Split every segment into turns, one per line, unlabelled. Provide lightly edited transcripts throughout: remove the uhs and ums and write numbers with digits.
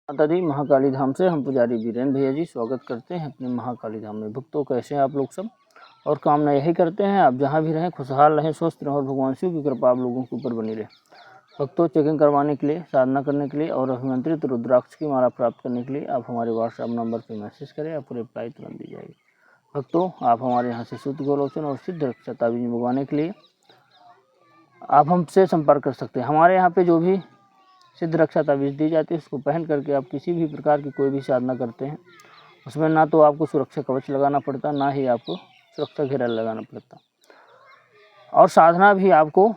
माता दी महाकाली धाम से हम पुजारी वीरेंद्र भैया जी स्वागत करते हैं अपने महाकाली धाम में। भक्तों कैसे हैं आप लोग सब, और कामना यही करते हैं आप जहां भी रहें खुशहाल रहें, स्वस्थ रहें और भगवान शिव की कृपा आप लोगों के ऊपर बनी रहे। भक्तों चेकिंग करवाने के लिए, साधना करने के लिए और अभिमंत्रित रुद्राक्ष की माला प्राप्त करने के लिए आप हमारे व्हाट्सएप नंबर पर मैसेज करें, आपको रिप्लाई तुरंत दी जाएगी। भक्तों आप हमारे यहाँ से शुद्ध गोलोचन और सिद्ध रक्षा ताबीज मंगवाने के लिए आप हमसे संपर्क कर सकते हैं। हमारे यहाँ पे जो भी सिद्ध रक्षा ताबीज दी जाती है उसको पहन करके आप किसी भी प्रकार की कोई भी साधना करते हैं, उसमें ना तो आपको सुरक्षा कवच लगाना पड़ता, ना ही आपको सुरक्षा घेरा लगाना पड़ता, और साधना भी आपको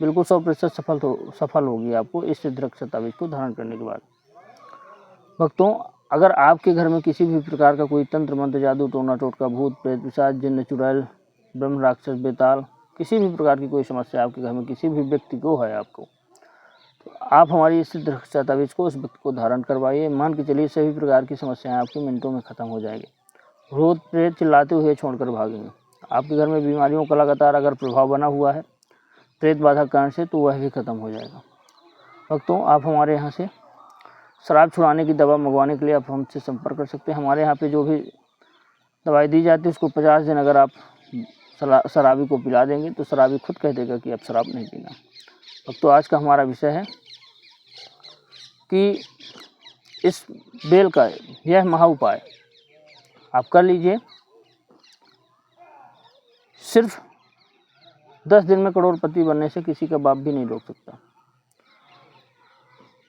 बिल्कुल 100% सफल होगी आपको इस सिद्ध रक्षा ताबीज को धारण करने के बाद। भक्तों अगर आपके घर में किसी भी प्रकार का कोई तंत्र मंत्र, जादू, टोना टोटका, भूत प्रेत, पिशाच, जिन्न, चुड़ैल, ब्रह्म राक्षस, बेताल, किसी भी प्रकार की कोई समस्या आपके घर में किसी भी व्यक्ति को है आपको, तो आप हमारी इस सिद्ध रक्षा ताबीज को उस व्यक्ति को धारण करवाइए। मान के चलिए सभी प्रकार की समस्याएं आपकी मिनटों में खत्म हो जाएंगी। भूत प्रेत चिल्लाते हुए छोड़कर भागेंगे। आपके घर में बीमारियों का लगातार अगर प्रभाव बना हुआ है प्रेत बाधा कारण से, तो वह भी खत्म हो जाएगा। भक्तों आप हमारे यहाँ से शराब छुड़ाने की दवा मंगवाने के लिए आप हमसे संपर्क कर सकते हैं। हमारे यहाँ पे जो भी दवाई दी जाती है उसको 50 दिन अगर आप शराबी को पिला देंगे तो शराबी खुद कह देगा कि अब शराब नहीं पीना। भक्तों आज का हमारा विषय है कि इस बेल का यह महा उपाय आप कर लीजिए। सिर्फ 10 दिन में करोड़पति बनने से किसी का बाप भी नहीं रोक सकता,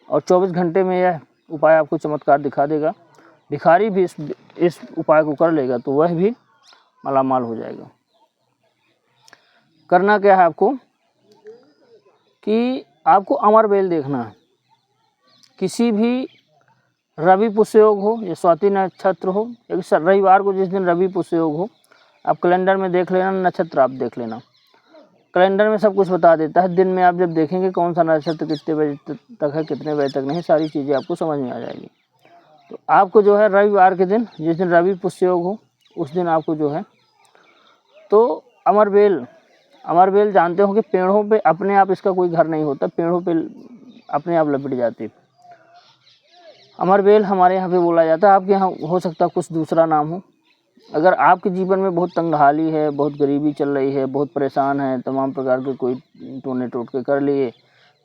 और 24 घंटे में यह उपाय आपको चमत्कार दिखा देगा। भिखारी भी इस उपाय को कर लेगा तो वह भी मालामाल हो जाएगा। करना क्या है आपको कि आपको अमर बेल देखना है। किसी भी रवि पुष्य योग हो या स्वाति नक्षत्र हो, या रविवार को जिस दिन रवि पुष्य योग हो, आप कैलेंडर में देख लेना, नक्षत्र आप देख लेना। कैलेंडर में सब कुछ बता देता है। दिन में आप जब देखेंगे कौन सा नक्षत्र कितने बजे तक है, कितने बजे तक नहीं, सारी चीज़ें आपको समझ में आ जाएगी। तो आपको जो है रविवार के दिन, जिस दिन रवि पुष्य योग हो, उस दिन आपको जो है तो अमरबेल जानते हो कि पेड़ों पे अपने आप इसका कोई घर नहीं होता, पेड़ों पे अपने आप लपट जाती है। अमरबेल हमारे यहाँ पे बोला जाता है, आपके यहाँ हो सकता है कुछ दूसरा नाम हो। अगर आपके जीवन में बहुत तंगहाली है, बहुत गरीबी चल रही है, बहुत परेशान है, तमाम प्रकार के कोई टोने टोटके कर लिए,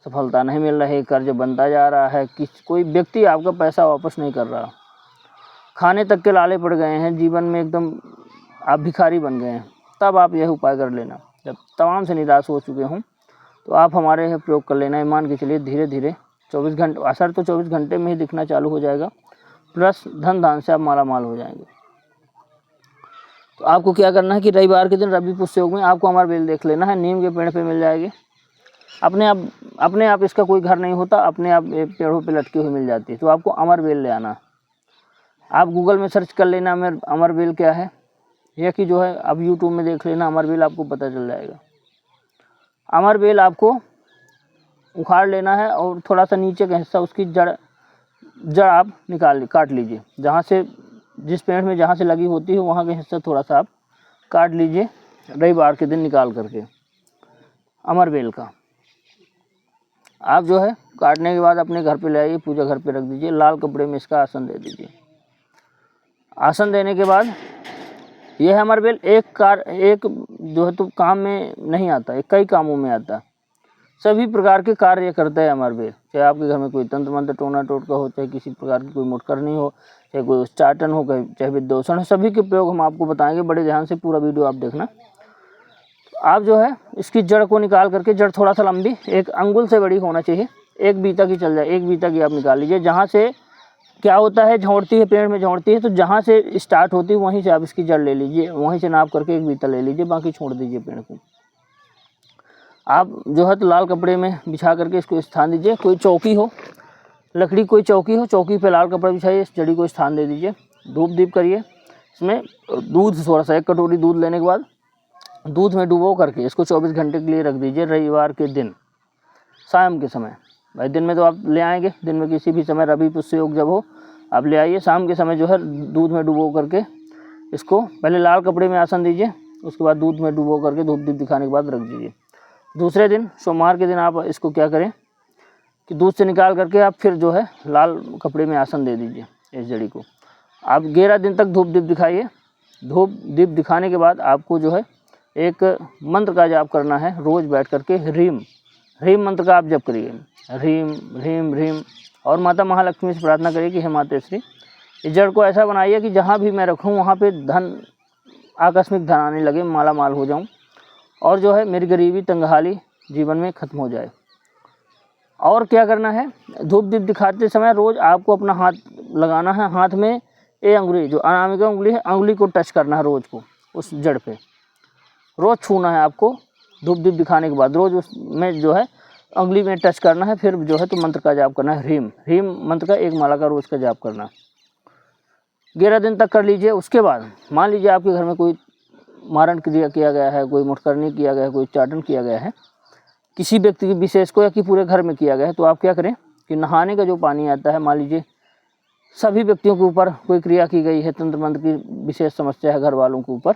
सफलता नहीं मिल रही, कर्ज बनता जा रहा है, कोई व्यक्ति आपका पैसा वापस नहीं कर रहा, खाने तक के लाले पड़ गए हैं, जीवन में एकदम आप भिखारी बन गए हैं, तब आप यह उपाय कर लेना। जब तमाम से निराश हो चुके हों तो आप हमारे यह प्रयोग कर लेना। मान के चलिए धीरे धीरे 24 घंटे, असर तो 24 घंटे में ही दिखना चालू हो जाएगा, प्लस धन दान से आप मालामाल हो जाएंगे। तो आपको क्या करना है कि रविवार के दिन रवि पुष्य योग में आपको अमरबेल देख लेना है। नीम के पेड़ पे मिल जाएगी, अपने आप इसका कोई घर नहीं होता, अपने आप पेड़ों पे लटकी हुई मिल जाती है। तो आपको अमरबेल ले आना। आप गूगल में सर्च कर लेना अमरबेल क्या है, यह कि जो है आप यूट्यूब में देख लेना, अमरबेल आपको पता चल जाएगा। अमरबेल आपको उखाड़ लेना है और थोड़ा सा नीचे का हिस्सा, उसकी जड़ आप काट लीजिए। जहाँ से, जिस पेड़ में जहाँ से लगी होती है वहाँ का हिस्सा थोड़ा सा आप काट लीजिए रविवार के दिन निकाल करके अमरबेल का। आप जो है काटने के बाद अपने घर पे ले आइए, पूजा घर पे रख दीजिए। लाल कपड़े में इसका आसन दे दीजिए। आसन देने के बाद यह अमरबेल एक जो है तो काम में नहीं आता, एक कई कामों में आता है। सभी प्रकार के कार्य करता है अमरबेल। चाहे आपके घर में कोई तंत्र मंत्र, टोना टोटका हो, चाहे किसी प्रकार की कोई मुटकरनी हो, चाहे कोई उच्चाटन हो, चाहे विद्योषण हो, सभी के प्रयोग हम आपको बताएंगे। बड़े ध्यान से पूरा वीडियो आप देखना। आप जो है इसकी जड़ को निकाल करके, जड़ थोड़ा सा लंबी, 1 अंगुल से बड़ी होना चाहिए, 1 बीता की चल जाए, 1 बीता की आप निकाल लीजिए। जहाँ से क्या होता है, झोड़ती है, पेड़ में झोड़ती है, तो जहाँ से स्टार्ट होती है वहीं से आप इसकी जड़ ले लीजिए, वहीं से नाप करके 1 बीता ले लीजिए, बाकी छोड़ दीजिए पेड़ को। आप जो है तो लाल कपड़े में बिछा करके इसको स्थान दीजिए। कोई चौकी हो, लकड़ी कोई चौकी हो, चौकी पे लाल कपड़ा बिछाइए, इस जड़ी को स्थान दे दीजिए। धूप दीप करिए। इसमें दूध थोड़ा सा, 1 कटोरी दूध लेने के बाद दूध में डुबो करके इसको 24 घंटे के लिए रख दीजिए। रविवार के दिन शाम के समय, भाई दिन में तो आप ले आएंगे, दिन में किसी भी समय रवि पुष्य योग जब हो आप ले आइए। शाम के समय जो है दूध में डुबो करके इसको पहले लाल कपड़े में आसन दीजिए, उसके बाद दूध में डुबो करके धूप दीप दिखाने के बाद रख दीजिए। दूसरे दिन सोमवार के दिन आप इसको क्या करें कि दूध से निकाल करके आप फिर जो है लाल कपड़े में आसन दे दीजिए इस जड़ी को। आप 11 दिन तक धूप दीप दिखाइए। धूप दीप दिखाने के बाद आपको जो है एक मंत्र का जाप करना है, रोज़ बैठ करके ह्रीम ह्रीम मंत्र का आप जप करिए, ह्रीम ह्रीम ह्रीम। और माता महालक्ष्मी से प्रार्थना करिए कि हे माता श्री, इस जड़ को ऐसा बनाइए कि जहाँ भी मैं रखूँ वहाँ पे धन, आकस्मिक धन आने लगे, माला माल हो जाऊँ, और जो है मेरी गरीबी तंगहाली जीवन में ख़त्म हो जाए। और क्या करना है, धूप दीप दिखाते समय रोज़ आपको अपना हाथ लगाना है, हाथ में ये अंगुली जो अनामिका उंगली है, अंगुली को टच करना है रोज़ को, उस जड़ पे रोज़ छूना है आपको। धूप दीप दिखाने के बाद रोज़ उसमें जो है अंगुली में टच करना है, फिर जो है तो मंत्र का जाप करना है, ह्रीम ह्रीम मंत्र का एक माला का रोज़ का जाप करना 11 दिन तक कर लीजिए। उसके बाद मान लीजिए आपके घर में कोई मारण क्रिया किया गया है, कोई मुठकरनी किया गया है, कोई उच्चाटन किया गया है, किसी व्यक्ति की विशेष को या कि पूरे घर में किया गया है, तो आप क्या करें कि नहाने का जो पानी आता है, मान लीजिए सभी व्यक्तियों के ऊपर कोई क्रिया की गई है, तंत्र मंत्र की विशेष समस्या है घर वालों के ऊपर,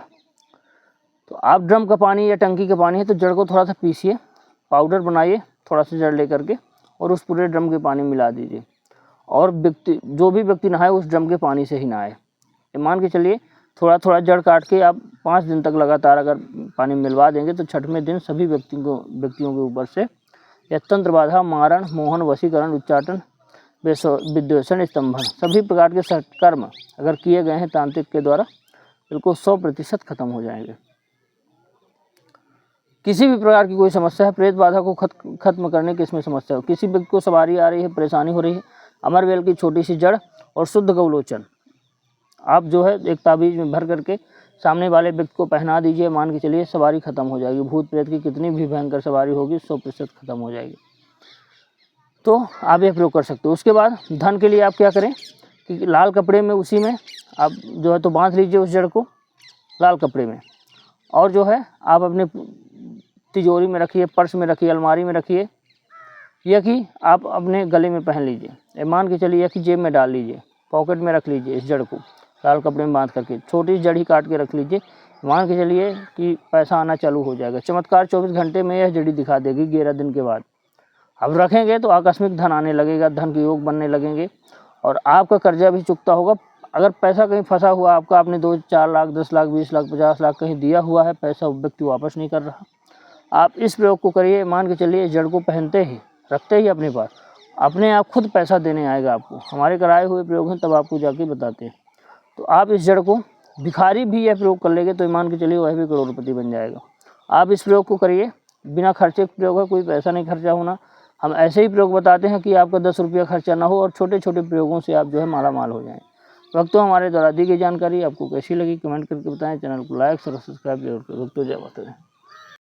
तो आप ड्रम का पानी या टंकी का पानी है तो जड़ को थोड़ा सा पीसिए, पाउडर बनाइए थोड़ा सा जड़ लेकर के, और उस पूरे ड्रम के पानी मिला दीजिए। और व्यक्ति जो भी व्यक्ति नहाए उस ड्रम के पानी से ही नहाए। मान के चलिए थोड़ा थोड़ा जड़ काट के आप 5 दिन तक लगातार अगर पानी मिलवा देंगे तो छठवें दिन सभी व्यक्तियों के ऊपर से या तंत्र बाधा, मारण, मोहन, वशीकरण, उच्चाटन, विद्वेषण, स्तंभन, सभी प्रकार के सत्कर्म अगर किए गए हैं तांत्रिक के द्वारा बिल्कुल 100% खत्म हो जाएंगे। किसी भी प्रकार की कोई समस्या है, प्रेत बाधा को खत्म करने की इसमें समस्या हो, किसी व्यक्ति को सवारी आ रही है, परेशानी हो रही है, अमरवेल की छोटी सी जड़ और शुद्ध गौलोचन आप जो है एक ताबीज में भर करके सामने वाले व्यक्ति को पहना दीजिए। मान के चलिए सवारी खत्म हो जाएगी, भूत प्रेत की कितनी भी भयंकर सवारी होगी 100% खत्म हो जाएगी। तो आप ये प्रयोग कर सकते हो। उसके बाद धन के लिए आप क्या करें कि लाल कपड़े में उसी में आप जो है तो बांध लीजिए उस जड़ को लाल कपड़े में, और जो है आप अपने तिजोरी में रखिए, पर्स में रखिए, अलमारी में रखिए, या कि आप अपने गले में पहन लीजिए। मान के चलिए या कि जेब में डाल लीजिए, पॉकेट में रख लीजिए इस जड़ को लाल कपड़े में बांध करके, छोटी जड़ ही काट के रख लीजिए। मान के चलिए कि पैसा आना चालू हो जाएगा। चमत्कार 24 घंटे में यह जड़ी दिखा देगी 11 दिन के बाद। अब रखेंगे तो आकस्मिक धन आने लगेगा, धन के योग बनने लगेंगे और आपका कर्जा भी चुकता होगा। अगर पैसा कहीं फंसा हुआ आपका, आपने 2-4 लाख, 10 लाख, 20 लाख, 50 लाख कहीं दिया हुआ है, पैसा व्यक्ति वापस नहीं कर रहा, आप इस प्रयोग को करिए। मान के चलिए इस जड़ को पहनते ही, रखते ही अपने पास, अपने आप खुद पैसा देने आएगा आपको। हमारे कराए हुए प्रयोग हैं, तब आपको जाके बताते हैं। तो आप इस जड़ को, भिखारी भी यह प्रयोग कर लेंगे तो मान के चलिए वह भी करोड़पति बन जाएगा। आप इस प्रयोग को करिए, बिना खर्चे के प्रयोग है, कोई पैसा नहीं खर्चा होना। हम ऐसे ही प्रयोग बताते हैं कि आपका 10 रुपया खर्चा ना हो और छोटे छोटे प्रयोगों से आप जो है माला माल हो जाएं। भक्तों, हमारे द्वारा दी गई जानकारी आपको कैसी लगी कमेंट करके बताएं। चैनल को लाइक और सब्सक्राइब जरूर करें। भक्तों, जय माता दी।